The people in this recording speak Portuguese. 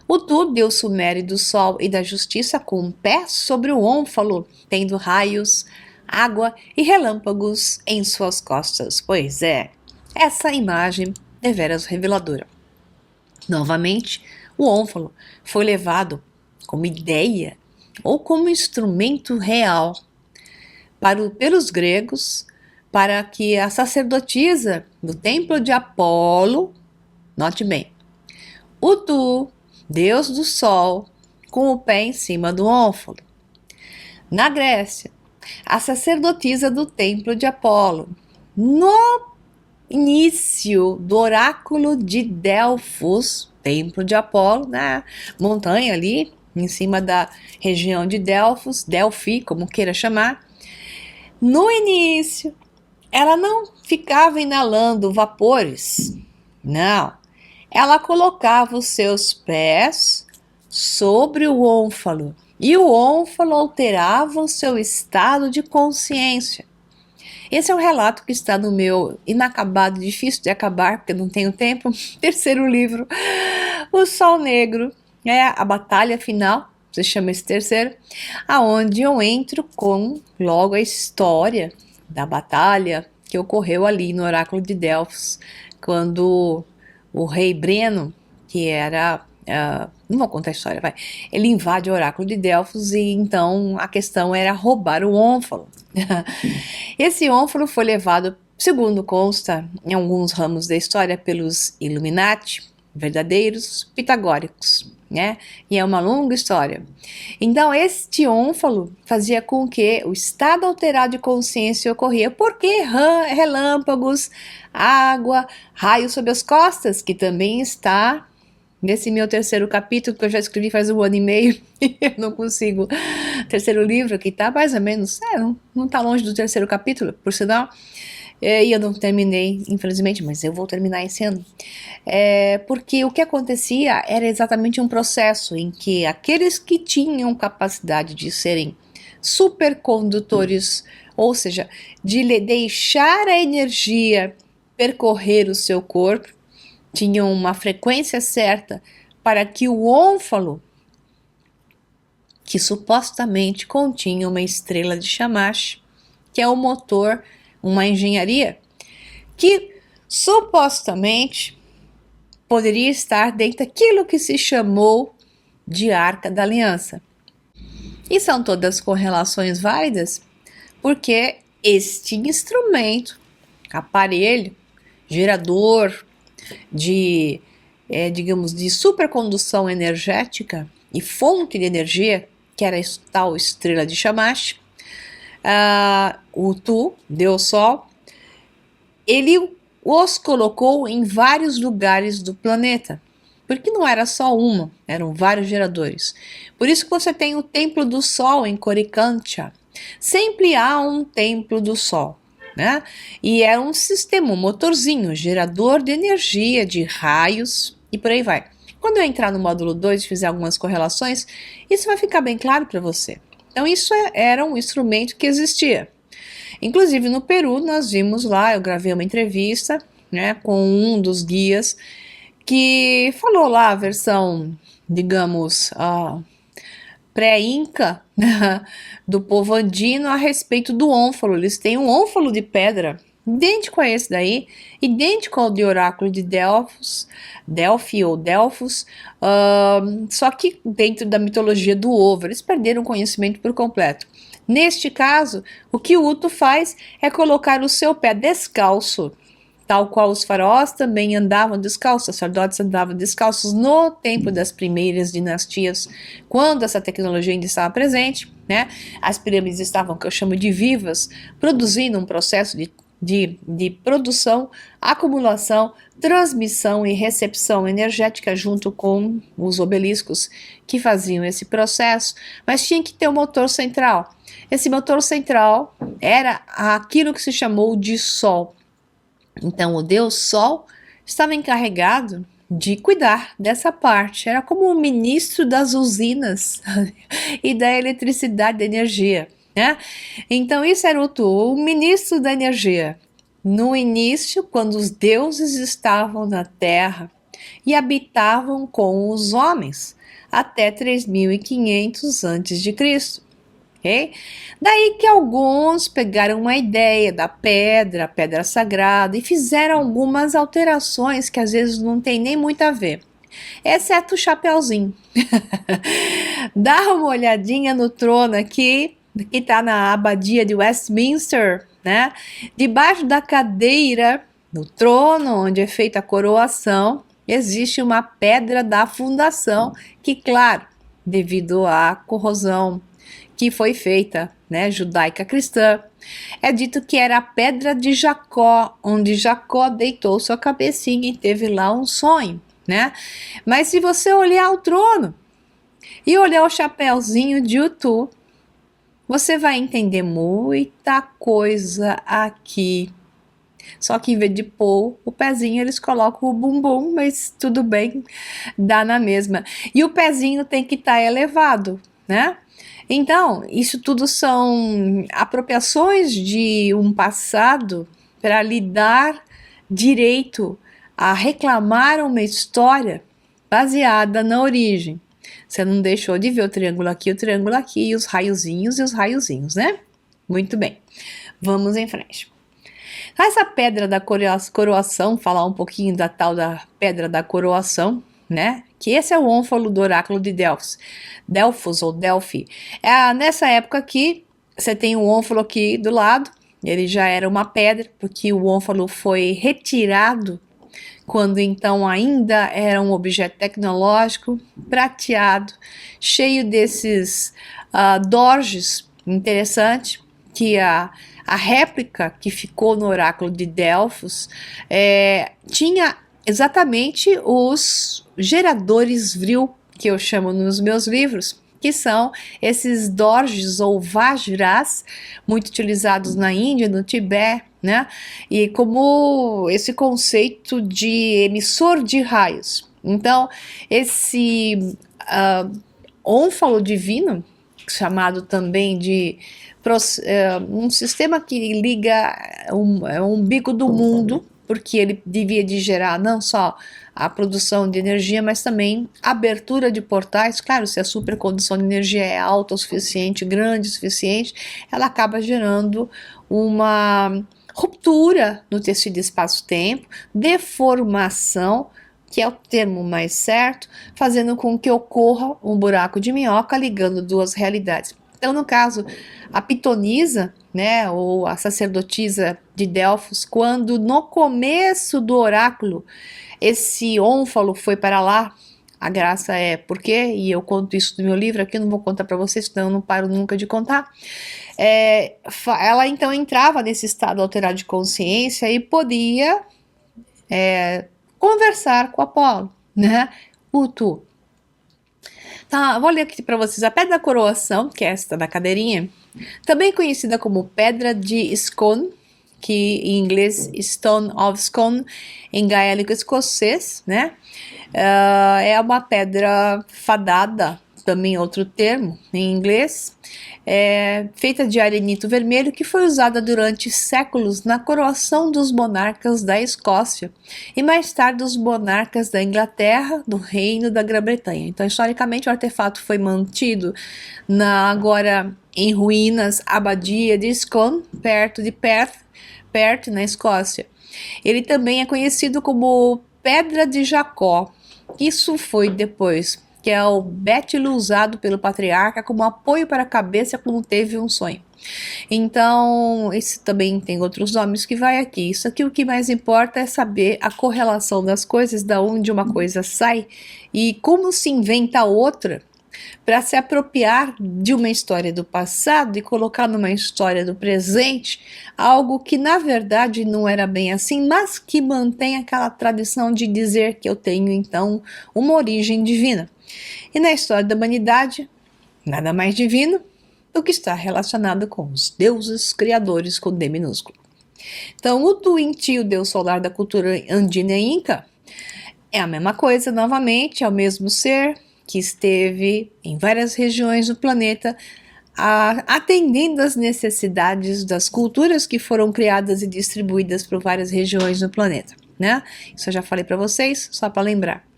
Utu, deus sumério do sol e da justiça, com um pé sobre o ônfalo, tendo raios, água e relâmpagos em suas costas. Pois é, essa imagem deveras reveladora. Novamente, o ônfalo foi levado como ideia ou como instrumento real pelos gregos para que a sacerdotisa do templo de Apolo, note bem, Utu, deus do sol, com o pé em cima do ônfalo. Na Grécia, a sacerdotisa do templo de Apolo, no início do oráculo de Delfos, templo de Apolo, na montanha ali, em cima da região de Delfos, Delfi, como queira chamar. No início, ela não ficava inalando vapores, não. Ela colocava os seus pés sobre o ônfalo e o ônfalo alterava o seu estado de consciência. Esse é um relato que está no meu inacabado, difícil de acabar, porque não tenho tempo, terceiro livro, O Sol Negro, é a batalha final, se chama esse terceiro, aonde eu entro com logo a história da batalha que ocorreu ali no oráculo de Delfos, quando o rei Breno, que era não vou contar a história, vai. Ele invade o oráculo de Delfos e então a questão era roubar o ônfalo. Esse ônfalo foi levado, segundo consta em alguns ramos da história, pelos Illuminati, verdadeiros pitagóricos, né? E é uma longa história. Então, este ônfalo fazia com que o estado alterado de consciência ocorria, porque relâmpagos, água, raios sobre as costas, que também está nesse meu terceiro capítulo, que eu já escrevi faz 1 ano e meio, e eu não consigo. Terceiro livro que tá mais ou menos, não tá longe do terceiro capítulo, por sinal. E eu não terminei, infelizmente, mas eu vou terminar esse ano. Porque o que acontecia era exatamente um processo em que aqueles que tinham capacidade de serem supercondutores, ou seja, de deixar a energia percorrer o seu corpo, tinham uma frequência certa para que o ônfalo, que supostamente continha uma estrela de Shamash, que é o motor, uma engenharia, que supostamente poderia estar dentro daquilo que se chamou de Arca da Aliança. E são todas correlações válidas, porque este instrumento, aparelho, gerador digamos, de supercondução energética e fonte de energia, que era a tal estrela de Shamash, o Tu, Deus Sol, ele os colocou em vários lugares do planeta, porque não era só uma, eram vários geradores. Por isso que você tem o Templo do Sol em Coricancha. Sempre há um Templo do Sol, né? E é um sistema, um motorzinho, gerador de energia, de raios e por aí vai. Quando eu entrar no módulo 2 e fizer algumas correlações, isso vai ficar bem claro para você. Então isso era um instrumento que existia. Inclusive no Peru nós vimos lá, eu gravei uma entrevista, né, com um dos guias que falou lá a versão, digamos, pré-inca do povo andino a respeito do ônfalo. Eles têm um ônfalo de pedra idêntico a esse daí, idêntico ao de oráculo de Delfos, Delphi ou Delfos, só que dentro da mitologia do ovo. Eles perderam o conhecimento por completo. Neste caso, o que o Utu faz é colocar o seu pé descalço, tal qual os faraós também andavam descalços, os sacerdotes andavam descalços no tempo das primeiras dinastias, quando essa tecnologia ainda estava presente, né? As pirâmides estavam, que eu chamo de vivas, produzindo um processo de produção, acumulação, transmissão e recepção energética junto com os obeliscos que faziam esse processo, mas tinha que ter um motor central. Esse motor central era aquilo que se chamou de Sol. Então o Deus Sol estava encarregado de cuidar dessa parte, era como o ministro das usinas e da eletricidade, da energia, né? Então isso era o ministro da energia. No início, quando os deuses estavam na Terra, e habitavam com os homens até 3500 a.C. Okay? Daí que alguns pegaram uma ideia da pedra, a pedra sagrada, e fizeram algumas alterações que às vezes não tem nem muito a ver, exceto o chapeuzinho. Dá uma olhadinha no trono aqui, que está na abadia de Westminster, né? Debaixo da cadeira, no trono onde é feita a coroação, existe uma pedra da fundação que, claro, devido à corrosão que foi feita, né, judaica cristã, é dito que era a pedra de Jacó, onde Jacó deitou sua cabecinha e teve lá um sonho, né? Mas se você olhar o trono e olhar o chapéuzinho de Utu, você vai entender muita coisa aqui. Só que em vez de pôr o pezinho, eles colocam o bumbum, mas tudo bem, dá na mesma. E o pezinho tem que estar elevado, né? Então, isso tudo são apropriações de um passado para lhe dar direito a reclamar uma história baseada na origem. Você não deixou de ver o triângulo aqui, e os raiozinhos, né? Muito bem, vamos em frente. Essa pedra da coroação, falar um pouquinho da tal da pedra da coroação, né? Que esse é o ônfalo do oráculo de Delfos ou Delphi. Nessa época aqui, você tem o ônfalo aqui do lado, ele já era uma pedra, porque o ônfalo foi retirado quando então ainda era um objeto tecnológico, prateado, cheio desses dorjes, interessante, que a réplica que ficou no oráculo de Delfos tinha exatamente os geradores vril, que eu chamo nos meus livros, que são esses dorjes ou vajras, muito utilizados na Índia, no Tibete, né? E como esse conceito de emissor de raios. Então, esse ônfalo divino, chamado também de um sistema que liga o umbigo do mundo, porque ele devia de gerar não só a produção de energia, mas também a abertura de portais. Claro, se a supercondução de energia é alta o suficiente, grande o suficiente, ela acaba gerando uma ruptura no tecido espaço-tempo, deformação, que é o termo mais certo, fazendo com que ocorra um buraco de minhoca ligando duas realidades. Então, no caso, a pitonisa, né, ou a sacerdotisa de Delfos, quando no começo do oráculo esse ônfalo foi para lá, a graça é porque, e eu conto isso no meu livro aqui, não vou contar para vocês, senão eu não paro nunca de contar, ela então entrava nesse estado alterado de consciência e podia conversar com Apolo, né, Utu. Tá, vou ler aqui para vocês a pedra da coroação, que é esta da cadeirinha, também conhecida como pedra de Scone, que em inglês Stone of Scone, em gaélico escocês, né? É uma pedra fadada, também outro termo em inglês, feita de arenito vermelho, que foi usada durante séculos na coroação dos monarcas da Escócia e mais tarde dos monarcas da Inglaterra, do Reino da Grã-Bretanha. Então, historicamente, o artefato foi mantido agora em ruínas, abadia de Scone, perto de Perth, na Escócia. Ele também é conhecido como Pedra de Jacó. Isso foi depois que é o bétilo usado pelo patriarca como apoio para a cabeça quando teve um sonho. Então, esse também tem outros nomes que vai aqui. Isso aqui o que mais importa é saber a correlação das coisas, da onde uma coisa sai e como se inventa outra, para se apropriar de uma história do passado e colocar numa história do presente algo que na verdade não era bem assim, mas que mantém aquela tradição de dizer que eu tenho então uma origem divina. E na história da humanidade, nada mais divino do que está relacionado com os deuses criadores com D minúsculo. Então, o Tuiuti, o deus solar da cultura andina e inca, é a mesma coisa novamente, é o mesmo ser que esteve em várias regiões do planeta, atendendo às necessidades das culturas que foram criadas e distribuídas por várias regiões do planeta. né? Isso eu já falei para vocês, só para lembrar.